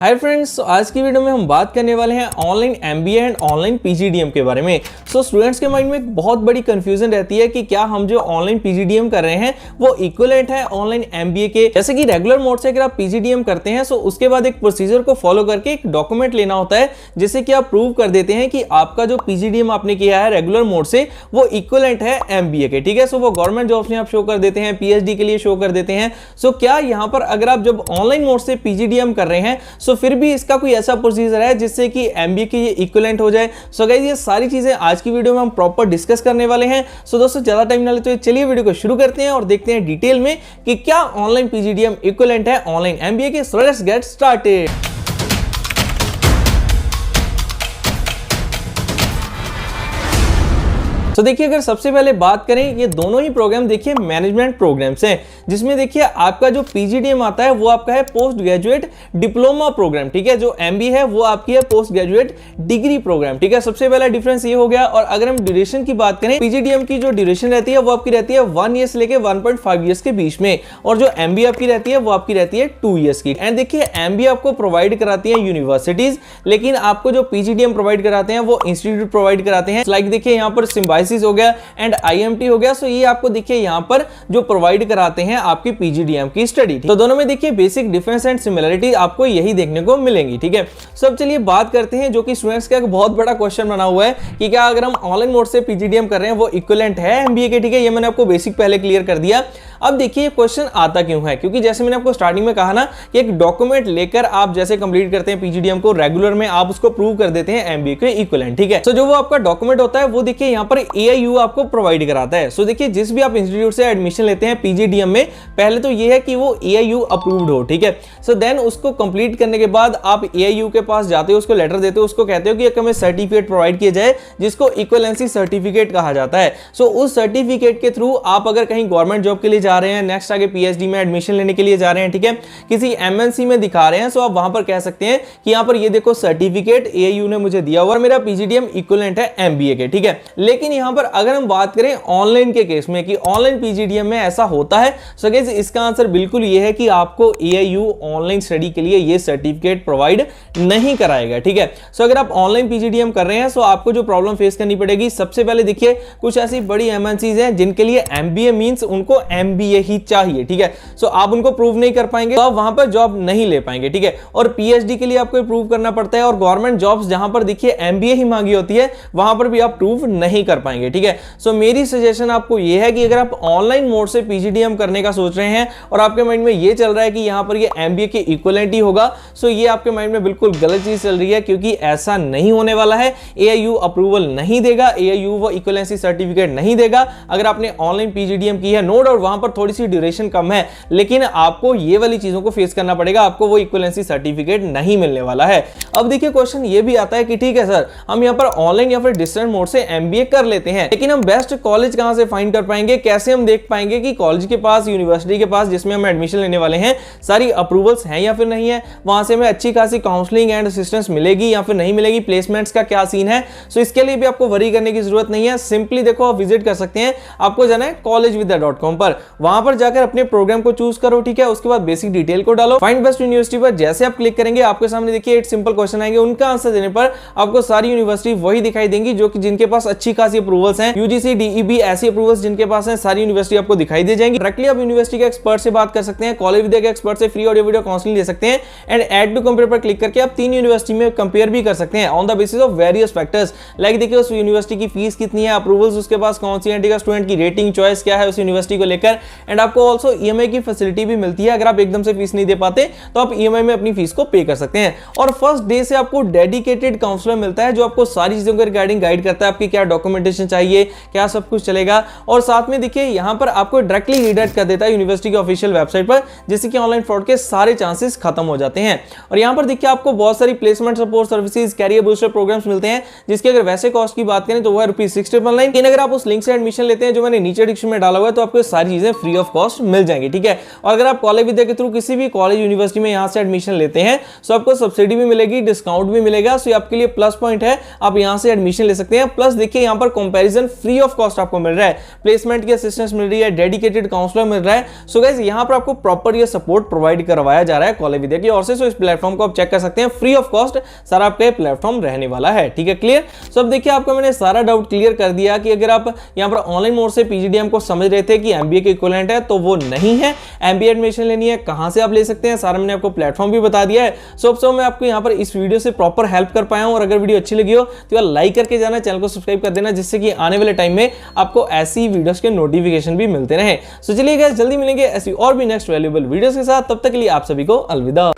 Hi friends, आज की video में हम बात करने वाले हैं online MBA and online PGDM के बारे में। स्टूडेंट्स के माइंड में एक बहुत बड़ी कंफ्यूजन रहती है कि क्या हम जो ऑनलाइन पीजीडीएम कर रहे हैं वो इक्विवेलेंट है ऑनलाइन एमबीए के। जैसे कि रेगुलर मोड से अगर आप पीजीडीएम करते हैं उसके बाद एक प्रोसीजर को फॉलो करके एक डॉक्यूमेंट लेना होता है जिससे कि आप प्रूव कर देते हैं कि आपका जो पीजीडीएम आपने किया है रेगुलर मोड से वो इक्विवेलेंट है एमबीए के। ठीक है, वो गवर्नमेंट जॉब्स में आप शो कर देते हैं, पीएचडी के लिए शो कर देते हैं। क्या यहाँ पर अगर आप जब ऑनलाइन मोड से पीजीडीएम कर रहे हैं फिर भी इसका कोई ऐसा प्रोसीजर है जिससे कि एमबीए के ये इक्विवेलेंट हो जाए? गाइस, ये सारी चीजें आज की वीडियो में हम प्रॉपर डिस्कस करने वाले हैं। दोस्तों, ज्यादा टाइम ना लेते हुए चलिए वीडियो को शुरू करते हैं और देखते हैं डिटेल में कि क्या ऑनलाइन पीजीडीएम इक्विवेलेंट है ऑनलाइन एमबीए के। So let's get started. देखिए, अगर सबसे पहले बात करें, ये दोनों ही प्रोग्राम देखिए मैनेजमेंट प्रोग्राम्स हैं, जिसमें देखिए आपका जो पीजीडीएम आता है वो आपका है पोस्ट ग्रेजुएट डिप्लोमा प्रोग्राम। ठीक है, जो एमबीए है वो आपकी है पोस्ट ग्रेजुएट डिग्री प्रोग्राम। ठीक है, सबसे पहला डिफरेंस ये हो गया। और अगर हम ड्यूरेशन की बात करें, पीजीडीएम की जो ड्यूरेशन रहती है वो आपकी रहती है 1 ईयर से लेके 1.5 ईयर्स के बीच में, और जो एमबीए आपकी रहती है वो आपकी रहती है 2 ईयर्स की। एंड देखिए, एमबीए आपको प्रोवाइड कराती है यूनिवर्सिटीज, लेकिन आपको जो पीजीडीएम प्रोवाइड कराते हैं वो इंस्टीट्यूट प्रोवाइड कराते हैं। लाइक देखिए, यहाँ पर सिम्बायोसिस हो गया एंड आईएमटी हो गया। ये आपको देखिए यहाँ पर जो प्रोवाइड कराते हैं आपकी पीजीडीएम की स्टडी। तो दोनों में देखिए बेसिक डिफरेंस एंड सिमिलरिटी आपको यही देखने को मिलेंगी। ठीक है, अब चलिए बात करते हैं जो कि स्टूडेंट्स का एक बहुत बड़ा क्वेश्चन बना हुआ है कि क्या अगर हम ऑनलाइन मोड से पीजीडीएम कर रहे हैं वो इक्विवेलेंट है एमबीए के। ठीक है, ये मैंने आपको बेसिक पहले क्लियर कर दिया। अब देखिए क्वेश्चन आता क्यों है, क्योंकि जैसे मैंने आपको स्टार्टिंग में कहा ना कि एक डॉक्यूमेंट लेकर आप जैसे कंप्लीट करते हैं पीजीडीएम को रेगुलर में, आप उसको प्रूव कर देते हैं एमबीए के इक्विवेलेंट। ठीक है, जो वो आपका डॉक्यूमेंट होता है वो देखिए यहाँ पर एआईयू आपको प्रोवाइड कराता है। देखिए, जिस भी आप इंस्टीट्यूट से एडमिशन लेते हैं पीजीडीएम में, पहले तो ये है कि वो एआईयू अप्रूव्ड हो। ठीक है, देन उसको कंप्लीट करने के बाद आप एआईयू के पास जाते हो, उसको लेटर देते हो, उसको कहते हो कि एक हमें सर्टिफिकेट प्रोवाइड किया जाए जिसको इक्विवेलेंसी सर्टिफिकेट कहा जाता है। उस सर्टिफिकेट के थ्रू आप अगर कहीं गवर्नमेंट जॉब के लिए जा रहे हैं, नेक्स्ट आगे पीएचडी में एडमिशन लेने के लिए जा रहे हैं, ठीक है, किसी एमएनसी में दिखा रहे हैं, आप वहां पर कह सकते हैं कि यहां पर ये देखो सर्टिफिकेट एआईयू ने मुझे दिया हुआ, मेरा पीजीडीएम इक्विवेलेंट है एमबीए के। ठीक है, लेकिन यहां पर अगर हम बात करें ऑनलाइन के केस में कि ऑनलाइन पीजीडीएम में ऐसा होता है, गाइस इसका आंसर बिल्कुल ये है कि आपको एआईयू ऑनलाइन स्टडी के लिए ये सर्टिफिकेट प्रोवाइड नहीं कराएगा। ठीक है, अगर आप ऑनलाइन पीजीडीएम कर रहे हैं आपको जो प्रॉब्लम फेस करनी पड़ेगी, सबसे पहले देखिए कुछ ऐसी बड़ी एमएनसीज हैं जिनके लिए एमबीए मींस उनको एमबीए ही चाहिए। ठीक है, आप उनको प्रूव नहीं कर पाएंगे तो आप वहां पर जॉब नहीं ले पाएंगे। ठीक है, और पीएचडी के लिए आपको प्रूव करना पड़ता है, और गवर्नमेंट जॉब्स जहां पर देखिए एमबीए ही मांगी होती है वहां पर भी आप प्रूव नहीं कर पाएंगे। ठीक है, मेरी सजेशन आपको यह है कि अगर आप ऑनलाइन मोड से पीजीडीएम करने का सोच रहे हैं और आपके माइंड में ये चल रहा है कि यहां पर ये एमबीए के इक्विवेलेंट ही होगा, ये आपके माइंड में बिल्कुल गलत चीज चल रही है, क्योंकि ऐसा नहीं होने वाला है। एआईयू अप्रूवल नहीं देगा, एआईयू वो इक्विवेलेंसी सर्टिफिकेट नहीं देगा अगर आपने ऑनलाइन पीजीडीएम की है। नो डाउट वहां पर थोड़ी सी ड्यूरेशन कम है, लेकिन आपको ये वाली चीजों को फेस करना पड़ेगा, आपको वो इक्विवेलेंसी सर्टिफिकेट नहीं मिलने वाला है। अब देखिए क्वेश्चन ये भी आता है कि ठीक है सर, हम यहाँ पर ऑनलाइन या फिर डिस्टेंस मोड से एमबीए कर लेते हैं, लेकिन हम बेस्ट कॉलेज कहां से फाइंड कर पाएंगे, कैसे हम देख पाएंगे कि कॉलेज के पास, यूनिवर्सिटी के पास जिसमें हम एडमिशन लेने वाले हैं सारी अप्रूवल्स हैं या फिर नहीं है, वहां से हमें अच्छी खासी काउंसलिंग एंड असिस्टेंस मिलेगी या फिर नहीं मिलेगी, प्लेसमेंट्स का क्या सीन है। इसके लिए भी आपको वरी करने की जरूरत नहीं है। सिंपली देखो, आप विजिट कर सकते हैं, आपको जाना है collegevidya.com पर, वहां पर जाकर अपने प्रोग्राम को चूज करो। ठीक है, उसके बाद बेसिक डिटेल को डालो, फाइंड बेस्ट यूनिवर्सिटी पर जैसे आप क्लिक करेंगे आपके सामने देखिए 8 सिंपल क्वेश्चन आएंगे, उनका आंसर देने पर आपको सारी यूनिवर्सिटी वही दिखाई देंगी जो कि जिनके पास अच्छी खासी अप्रूवल्स हैं, यूजीसी डीईबी ऐसी अप्रूवल्स जिनके पास हैं, सारी यूनिवर्सिटी आपको दिखाई दे जाएंगी। डायरेक्टली आप यूनिवर्सिटी के एक्सपर्ट से बात कर सकते हैं, कॉलेज विद्या के एक्सपर्ट से फ्री ऑडियो वीडियो काउंसलिंग ले सकते हैं, एंड ऐड टू कंपेयर पर क्लिक करके आप 3 यूनिवर्सिटी में कंपेयर भी कर सकते हैं on the basis of various factors. Like देखिए उस यूनिवर्सिटी की फीस कितनी है, अप्रूवल्स उसके पास कौन सी है, ठीक है, स्टूडेंट की रेटिंग चॉइस क्या है उस यूनिवर्सिटी को लेकर, एंड आपको ऑल्सो ईएमआई की फैसिलिटी भी मिलती है। अगर आप एकदम से फीस नहीं दे पाते तो आप ईएमआई में अपनी फीस को पे कर सकते हैं, और फर्स्ट डे से आपको डेडिकेटेड काउंसलर मिलता है जो आपको सारी चीजों के रिगार्डिंग गाइड करता है, आपकी क्या डॉक्यूमेंटेशन चाहिए, क्या सब कुछ चलेगा। और साथ में देखिए यहाँ पर आपको डायरेक्टली रीडायरेक्ट कर देता है यूनिवर्सिटी की ऑफिशियल वेबसाइट पर, जिससे कि ऑनलाइन फ्रॉड के सारे चांसेस खत्म हो जाते हैं। और यहाँ पर देखिए आपको बहुत सारी placement support services, career booster programs मिलते हैं, जिसके अगर वैसे कॉस्ट की बात करें तो वो है ₹699। लेकिन अगर आप उस लिंक से एडमिशन लेते हैं जो मैंने नीचे डिस्क्रिप्शन में डाला हुआ है, तो आपको सारी चीजें फ्री ऑफ कॉस्ट मिल जाएंगे, ठीक है। और अगर आप कॉलेज विद्या के थ्रू किसी भी कॉलेज यूनिवर्सिटी में यहाँ से एडमिशन लेते हैं तो आपको सब्सिडी भी मिलेगी, डिस्काउंट भी मिलेगा। सो आपके लिए प्लस पॉइंट है, आप यहाँ से एडमिशन ले सकते हैं। प्लस देखिए यहाँ पर कंपैरिजन फ्री ऑफ कॉस्ट आपको मिल रहा है, प्लेसमेंट की असिस्टेंस मिल रही है, डेडिकेटेड काउंसलर मिल रहा है। सो गाइस यहाँ पर आपको प्रॉपर ये सपोर्ट प्रोवाइड करवाया जा रहा है कॉलेज विद्या की ओर से। सो इस प्लेटफॉर्म को आप चेक कर सकते हैं, फ्री ऑफ कॉस्ट सारा आपका प्लेटफॉर्म रहने वाला है, ठीक है, क्लियर। सो अब देखिए आपको मैंने सारा डाउट क्लियर कर दिया कि अगर आप यहाँ पर ऑनलाइन मोड से पीजीडीएम को समझ रहे थे कि एमबीए के इक्विवेलेंट है, तो वो नहीं है। एमबीए एडमिशन लेनी है, कहां से आप ले सकते हैं, सारा मैंने आपको प्लेटफॉर्म भी बता दिया है। सो मैं आपको यहाँ पर इस वीडियो से प्रॉपर हेल्प कर पाया हूं। और अगर वीडियो अच्छी लगी हो तो लाइक करके जाना, चैनल को सब्सक्राइब कर देना, जिससे कि आने वाले टाइम में आपको ऐसी वीडियोस के नोटिफिकेशन भी मिलते रहे। सो चलिए गाइस, जल्दी मिलेंगे ऐसी और भी नेक्स्ट वैल्यूएबल वीडियोस के साथ। तब तक के लिए आप सभी को अलविदा।